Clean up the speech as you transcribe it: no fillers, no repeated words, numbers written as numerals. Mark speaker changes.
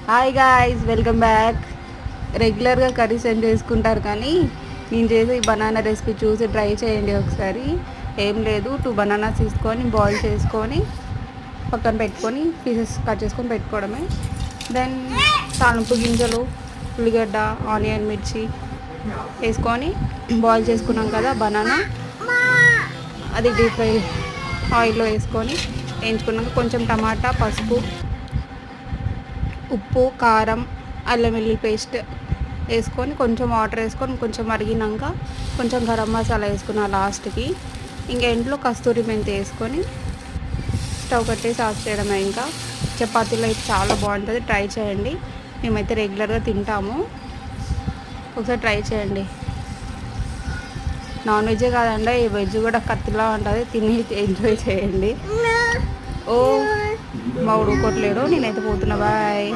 Speaker 1: Hi guys, welcome back. రెగ్యులర్గా curries ఏం చేసుకుంటారు కానీ నేను చేసే ఈ బనానా రెసిపీ చూసి ట్రై చేయండి ఒకసారి. ఏం లేదు, 2 బనానాస్ తీసుకొని బాయిల్ చేసుకొని పక్కన పెట్టుకొని పీసెస్ కట్ చేసుకొని పెట్టుకోవడమే. దెన్ తాలింపు గింజలు, ఉల్లిగడ్డ, ఆనియన్, మిర్చి వేసుకొని బాయిల్ చేసుకున్నాం కదా బనానా, అది డీప్ ఫ్రై ఆయిల్లో వేసుకొని వేయించుకున్నాక కొంచెం టమాటా, పసుపు, ఉప్పు, కారం, అల్లం వెల్లుల్లి పేస్ట్ వేసుకొని కొంచెం వాటర్ వేసుకొని కొంచెం మరిగినాక కొంచెం గరం మసాలా వేసుకున్న లాస్ట్కి. ఇంకా ఇంట్లో కస్తూరి మెంతి వేసుకొని స్టవ్ కట్టేసి ఆఫ్ చేయడమే. ఇంకా చపాతీలో అయితే చాలా బాగుంటుంది, ట్రై చేయండి. మేమైతే రెగ్యులర్గా తింటాము, ఒకసారి ట్రై చేయండి. నాన్ వెజ్జే కాదండి, ఈ వెజ్ కూడా కత్తిలా ఉంటుంది, తిని ఎంజాయ్ చేయండి. ఓ మా ఉడుకోట్లేడు, నేనైతే పోతున్నా. బాయ్.